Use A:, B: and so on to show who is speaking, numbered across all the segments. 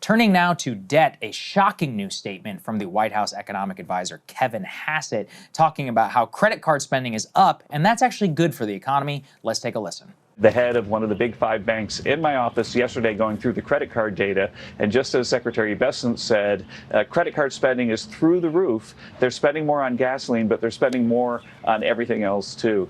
A: Turning now to debt, a shocking new statement from the White House economic advisor Kevin Hassett talking about how credit card spending is up, and that's actually good for the economy. Let's take a listen.
B: The head of one of the big five banks in my office yesterday going through the credit card data, and just as Secretary Bessent said, credit card spending is through the roof. They're spending more on gasoline, but they're spending more on everything else too.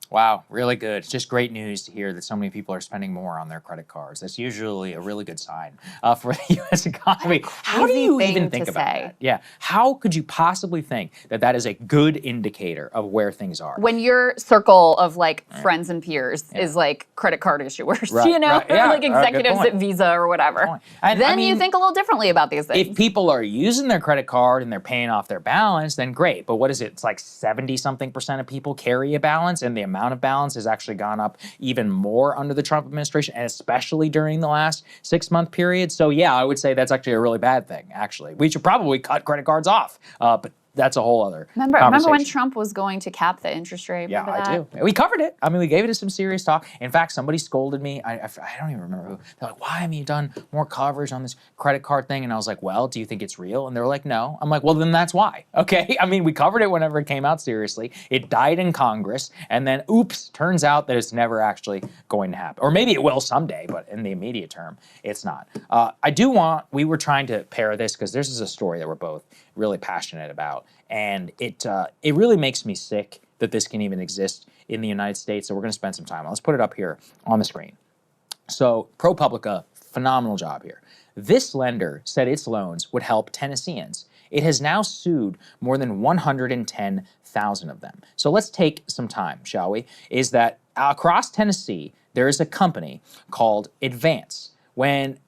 A: Wow, really good. It's just great news to hear that so many people are spending more on their credit cards. That's usually a really good sign for the U.S. economy. How do you even think about that? Yeah, how could you possibly think that that is a good indicator of where things are?
C: When your circle of like friends and peers is like credit card issuers, you know, like executives at Visa or whatever, then you think a little differently about these things.
A: If people are using their credit card and they're paying off their balance, then great. But what is it? It's like 70-something% of people carry a balance, and the amount of balance has actually gone up even more under the Trump administration, and especially during the last 6-month period. So yeah, I would say that's actually a really bad thing, actually. We should probably cut credit cards off, but that's a whole other conversation.
C: Remember when Trump was going to cap the interest rate?
A: Yeah, I do. We covered it. I mean, we gave it some serious talk. In fact, somebody scolded me. I don't even remember who. They're like, why haven't you done more coverage on this credit card thing? And I was like, well, do you think it's real? And they were like, no. I'm like, well, then that's why. Okay. I mean, we covered it whenever it came out seriously. It died in Congress. And then, oops, turns out that it's never actually going to happen. Or maybe it will someday, but in the immediate term, it's not. We were trying to pair this because this is a story that we're both really passionate about. And it really makes me sick that this can even exist in the United States. So we're going to spend some time. Let's put it up here on the screen. So ProPublica, phenomenal job here. This lender said its loans would help Tennesseans. It has now sued more than 110,000 of them. So let's take some time, shall we? Is that across Tennessee, there is a company called Advance.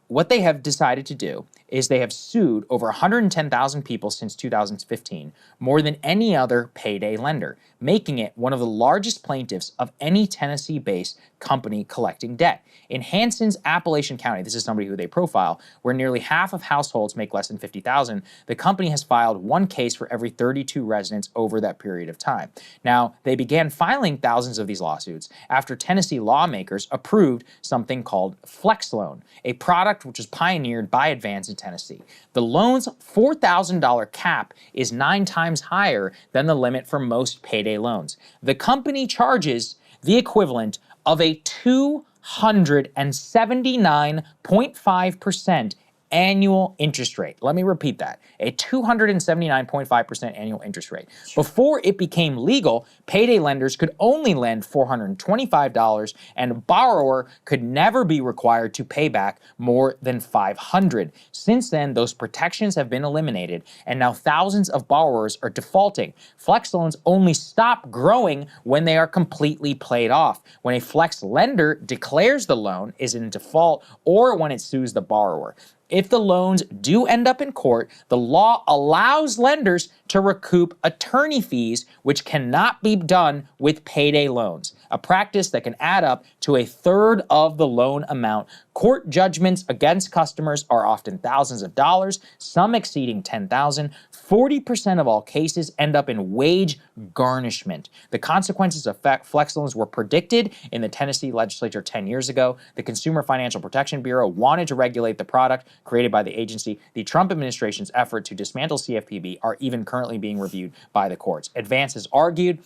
A: What they have decided to do is they have sued over 110,000 people since 2015, more than any other payday lender, making it one of the largest plaintiffs of any Tennessee-based company collecting debt. In Hanson's Appalachian County, this is somebody who they profile, where nearly half of households make less than $50,000, the company has filed one case for every 32 residents over that period of time. Now, they began filing thousands of these lawsuits after Tennessee lawmakers approved something called Flex Loan, a product which was pioneered by Advance in Tennessee. The loan's $4,000 cap is 9 times higher than the limit for most payday loans. The company charges the equivalent of a 279.5% annual interest rate. Let me repeat that, a 279.5% annual interest rate. Before it became legal, payday lenders could only lend $425 and a borrower could never be required to pay back more than $500. Since then, those protections have been eliminated and now thousands of borrowers are defaulting. Flex loans only stop growing when they are completely paid off. When a flex lender declares the loan is in default or when it sues the borrower. If the loans do end up in court, the law allows lenders to recoup attorney fees, which cannot be done with payday loans, a practice that can add up to a third of the loan amount. Court judgments against customers are often thousands of dollars, some exceeding $10,000. 40% of all cases end up in wage garnishment. The consequences of flex loans were predicted in the Tennessee legislature 10 years ago. The Consumer Financial Protection Bureau wanted to regulate the product created by the agency. The Trump administration's effort to dismantle CFPB are even currently being reviewed by the courts. Advance has argued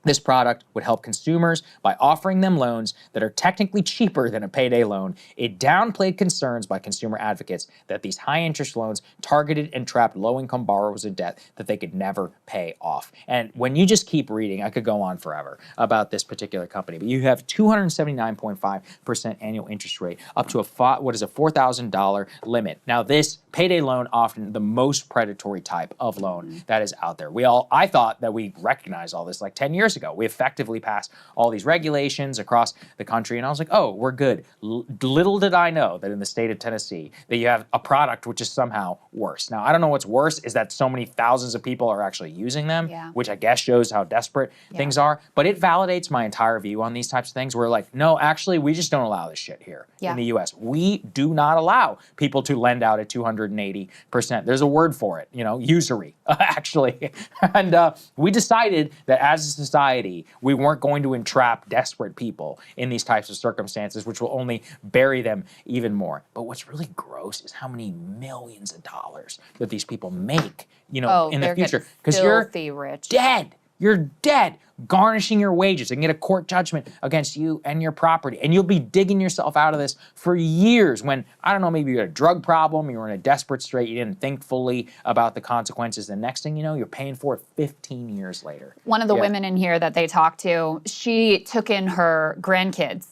A: this product would help consumers by offering them loans that are technically cheaper than a payday loan. It downplayed concerns by consumer advocates that these high-interest loans targeted and trapped low-income borrowers in debt that they could never pay off. And when you just keep reading, I could go on forever about this particular company, but you have 279.5% annual interest rate up to a $4,000 limit. Now, this payday loan, often the most predatory type of loan that is out there. I thought that we recognized all this like 10 years ago. We effectively passed all these regulations across the country, and I was like, oh, we're good. Little did I know that in the state of Tennessee that you have a product which is somehow worse. Now, I don't know what's worse is that so many thousands of people are actually using them, which I guess shows how desperate things are, but it validates my entire view on these types of things. We're like, no, actually, we just don't allow this shit here in the U.S. We do not allow people to lend out at 280%. There's a word for it, usury, actually. And we decided that as a society, society, we weren't going to entrap desperate people in these types of circumstances, which will only bury them even more. But what's really gross is how many millions of dollars that these people make, in the future. Because you're
C: rich.
A: Dead. You're dead, garnishing your wages and get a court judgment against you and your property. And you'll be digging yourself out of this for years when, I don't know, maybe you had a drug problem, you were in a desperate strait, you didn't think fully about the consequences. The next thing you know, you're paying for it 15 years later.
C: One of the women in here that they talked to, she took in her grandkids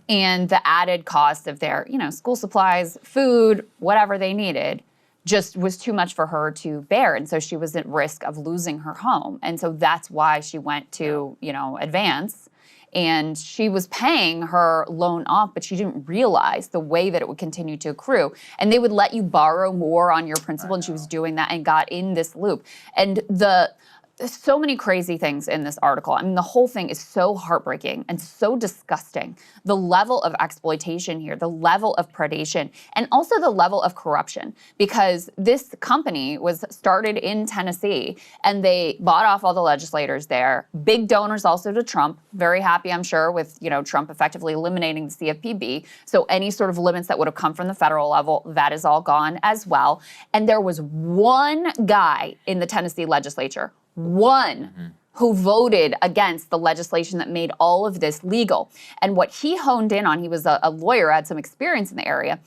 C: and the added cost of their, school supplies, food, whatever they needed, just was too much for her to bear. And so she was at risk of losing her home. And so that's why she went to, Advance. And she was paying her loan off, but she didn't realize the way that it would continue to accrue. And they would let you borrow more on your principal, and she was doing that and got in this loop. And there's so many crazy things in this article. I mean, the whole thing is so heartbreaking and so disgusting. The level of exploitation here, the level of predation, and also the level of corruption. Because this company was started in Tennessee, and they bought off all the legislators there. Big donors also to Trump. Very happy, I'm sure, with Trump effectively eliminating the CFPB. So any sort of limits that would have come from the federal level, that is all gone as well. And there was one guy in the Tennessee legislature, who voted against the legislation that made all of this legal. And what he honed in on, he was a lawyer, had some experience in the area,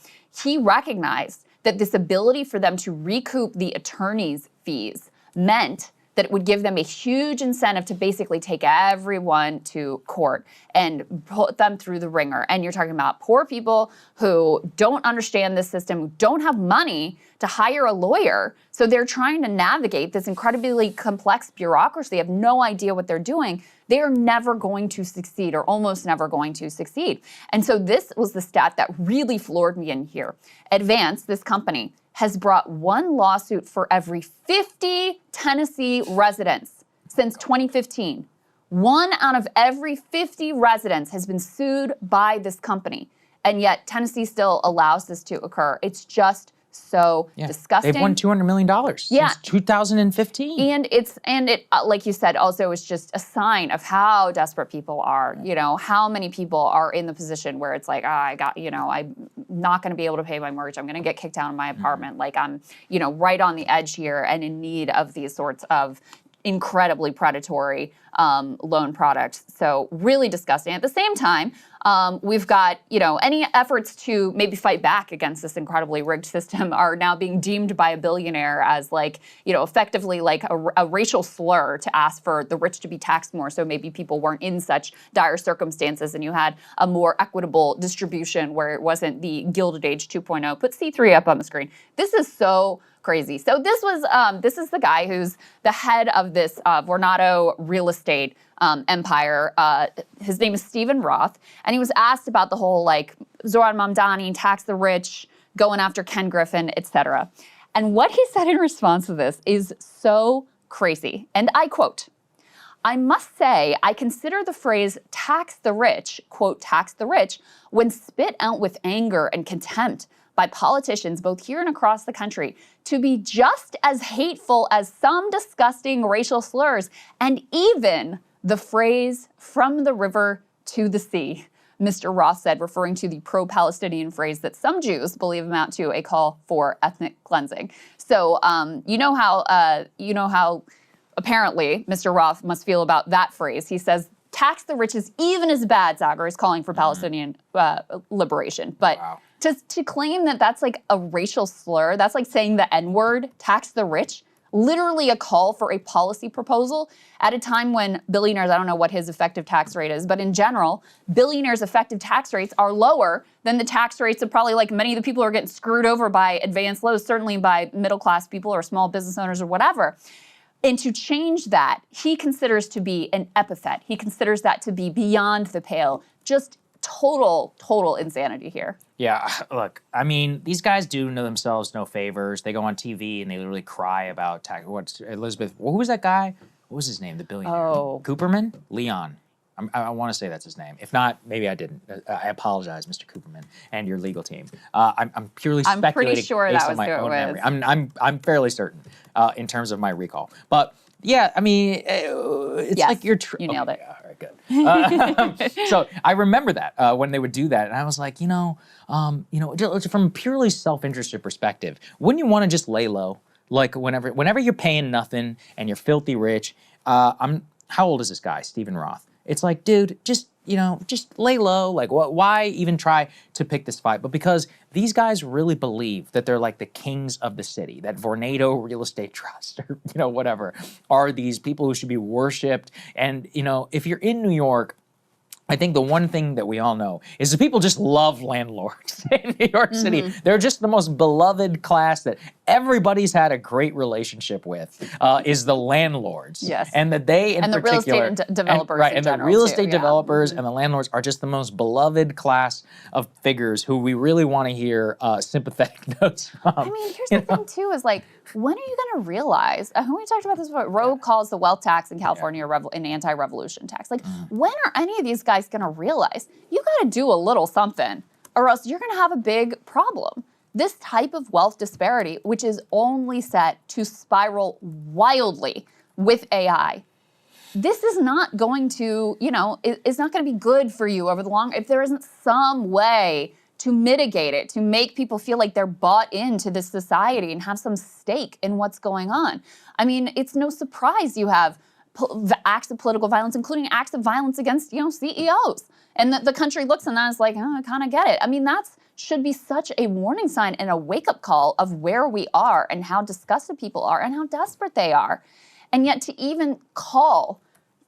C: he recognized that this ability for them to recoup the attorney's fees meant that it would give them a huge incentive to basically take everyone to court and put them through the ringer. And you're talking about poor people who don't understand this system, who don't have money to hire a lawyer. So they're trying to navigate this incredibly complex bureaucracy. They have no idea what they're doing. They are never going to succeed, or almost never going to succeed. And so this was the stat that really floored me in here. Advance, this company, has brought one lawsuit for every 50 Tennessee residents since 2015. One out of every 50 residents has been sued by this company. And yet Tennessee still allows this to occur. It's just so disgusting.
A: They've won $200 million since 2015.
C: And it, like you said, also is just a sign of how desperate people are. How many people are in the position where it's like, I'm not going to be able to pay my mortgage. I'm going to get kicked out of my apartment. Like I'm, right on the edge here and in need of these sorts of incredibly predatory loan products. So really disgusting. At the same time, we've got, any efforts to maybe fight back against this incredibly rigged system are now being deemed by a billionaire as effectively like a racial slur to ask for the rich to be taxed more. So maybe people weren't in such dire circumstances and you had a more equitable distribution where it wasn't the Gilded Age 2.0. Put C3 up on the screen. This is so crazy. So this is the guy who's the head of this Vornado real estate empire. His name is Stephen Roth, and he was asked about the whole Zohran Mamdani, tax the rich, going after Ken Griffin, etc. And what he said in response to this is so crazy. And I quote, "I must say, I consider the phrase tax the rich, quote, tax the rich, when spit out with anger and contempt by politicians both here and across the country, to be just as hateful as some disgusting racial slurs, and even the phrase from the river to the sea," Mr. Roth said, referring to the pro-Palestinian phrase that some Jews believe amount to a call for ethnic cleansing. So you know how apparently Mr. Roth must feel about that phrase. He says, tax the rich is even as bad, Zagar is calling for Palestinian liberation. But to claim that that's like a racial slur, that's like saying the N-word, tax the rich, literally a call for a policy proposal at a time when billionaires, I don't know what his effective tax rate is, but in general, billionaires' effective tax rates are lower than the tax rates of probably many of the people who are getting screwed over by advanced lows, certainly by middle-class people or small business owners or whatever. And to change that, he considers to be an epithet. He considers that to be beyond the pale. Just total insanity here.
A: Yeah, look, I mean, these guys do themselves no favors. They go on TV and they literally cry about tax. Who was that guy? What was his name? The billionaire?
C: Oh.
A: Cooperman? Leon. I want to say that's his name. If not, maybe I didn't. I apologize, Mr. Cooperman and your legal team. I'm purely speculating
C: pretty sure
A: based
C: that
A: on my
C: was
A: own memory. I'm fairly certain in terms of my recall. But Yeah, I mean, it's
C: Yes,
A: like you're...
C: you nailed it.
A: All right, good. So I remember that when they would do that, and I was like, from a purely self-interested perspective, wouldn't you want to just lay low? Like whenever you're paying nothing and you're filthy rich, how old is this guy, Stephen Roth? It's like, dude, just lay low. Like, why even try to pick this fight? But because these guys really believe that they're like the kings of the city, that Vornado Real Estate Trust or, whatever, are these people who should be worshipped. And, if you're in New York, I think the one thing that we all know is that people just love landlords in New York City. They're just the most beloved class that everybody's had a great relationship with, is the landlords.
C: Yes.
A: And that they in
C: And the real
A: particular...
C: estate developers
A: Right,
C: in
A: and the
C: general,
A: real
C: too,
A: estate
C: yeah.
A: developers and the landlords are just the most beloved class of figures who we really want to hear sympathetic notes from.
C: I mean, here's the thing too, is like, when are you going to realize, we talked about this before, Roe calls the wealth tax in California an anti-revolution tax. Like, when are any of these guys going to realize you got to do a little something or else you're going to have a big problem? This type of wealth disparity, which is only set to spiral wildly with AI, this is not going to, it's not going to be good for you over the long, if there isn't some way to mitigate it, to make people feel like they're bought into this society and have some stake in what's going on. I mean, it's no surprise you have acts of political violence, including acts of violence against, CEOs. And the country looks and is like, oh, I kind of get it. I mean, should be such a warning sign and a wake-up call of where we are and how disgusted people are and how desperate they are. And yet to even call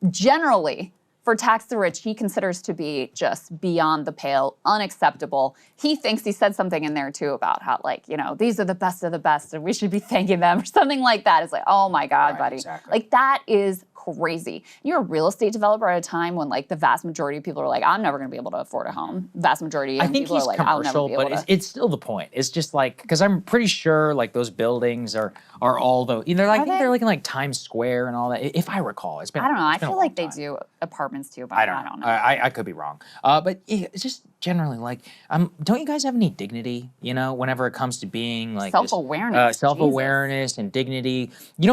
C: generally for tax the rich, he considers to be just beyond the pale, unacceptable. He thinks he said something in there too about how, like, these are the best of the best and we should be thanking them or something like that. It's like, oh my God,
A: Right,
C: buddy.
A: exactly.
C: Like, that is crazy. You're a real estate developer at a time when, like, the vast majority of people are like, I'm never going to be able to afford a home. Vast majority of people are like, I'll never be able to.
A: But it's still the point. It's just like, because I'm pretty sure like those buildings are all the, I think they're like in like Times Square and all that. If I recall, it's been.
C: I don't know. I feel like they
A: time.
C: do apartments too, but
A: I don't know. I could be wrong. But it's just generally like, don't you guys have any dignity? Whenever it comes to being like
C: self-awareness,
A: self-awareness and dignity.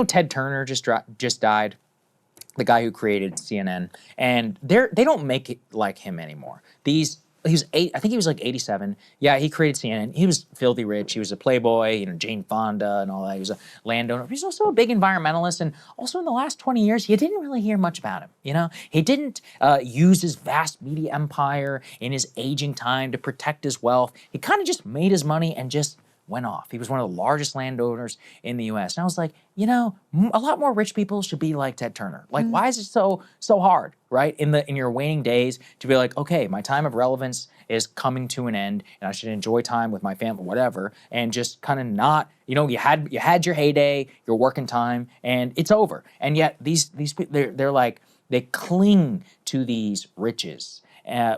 A: Ted Turner just died. The guy who created CNN, and they don't make it like him anymore. He was I think he was like 87. Yeah, he created CNN. He was filthy rich. He was a playboy, Jane Fonda and all that. He was a landowner. He was also a big environmentalist. And also in the last 20 years, you didn't really hear much about him. He didn't use his vast media empire in his aging time to protect his wealth. He kind of just made his money and just went off. He was one of the largest landowners in the U.S. And I was like, a lot more rich people should be like Ted Turner. Like, why is it so hard, right? In your waning days to be like, okay, my time of relevance is coming to an end, and I should enjoy time with my family, whatever, and just kind of not, you had your heyday, your working time, and it's over. And yet these people, they're like, they cling to these riches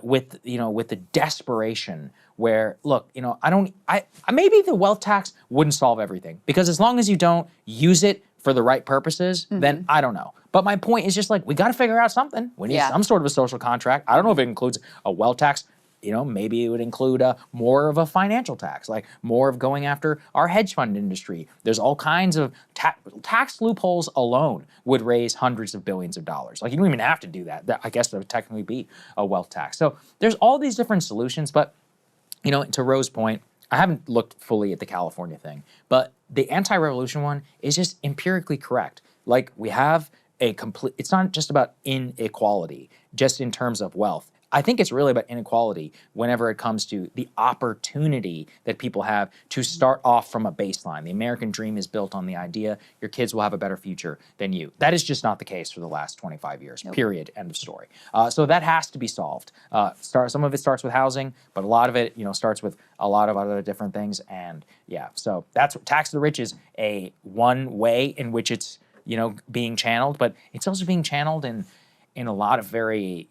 A: with the desperation. Where, look, maybe the wealth tax wouldn't solve everything, because as long as you don't use it for the right purposes, then I don't know. But my point is just like, we got to figure out something. We need some sort of a social contract. I don't know if it includes a wealth tax. Maybe it would include more of a financial tax, like more of going after our hedge fund industry. There's all kinds of tax loopholes alone would raise hundreds of billions of dollars. Like, you don't even have to do that. I guess that would technically be a wealth tax. So there's all these different solutions, but to Rose's point, I haven't looked fully at the California thing, but the anti-revolution one is just empirically correct. Like, we have it's not just about inequality, just in terms of wealth. I think it's really about inequality whenever it comes to the opportunity that people have to start off from a baseline. The American dream is built on the idea your kids will have a better future than you. That is just not the case for the last 25 years, period, end of story. So that has to be solved. Some of it starts with housing, but a lot of it, starts with a lot of other different things. And yeah, so that's what tax the rich is one way in which it's, being channeled, but it's also being channeled in a lot of very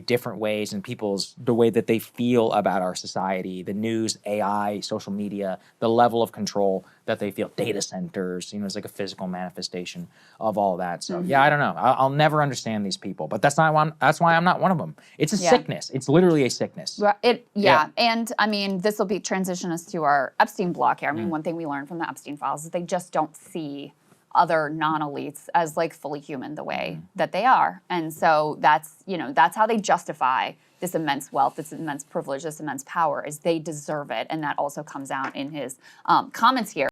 A: different ways, and the way that they feel about our society, the news, AI, social media, the level of control that they feel, data centers, it's like a physical manifestation of all that. So yeah, I don't know. I'll never understand these people, but that's why I'm not one of them. It's a sickness. It's literally a sickness.
C: And I mean, this will transition us to our Epstein block here. I mean, one thing we learned from the Epstein files is they just don't see other non-elites as like fully human the way that they are. And so that's, you know, that's how they justify this immense wealth, this immense privilege, this immense power, is they deserve it. And that also comes out in his comments here.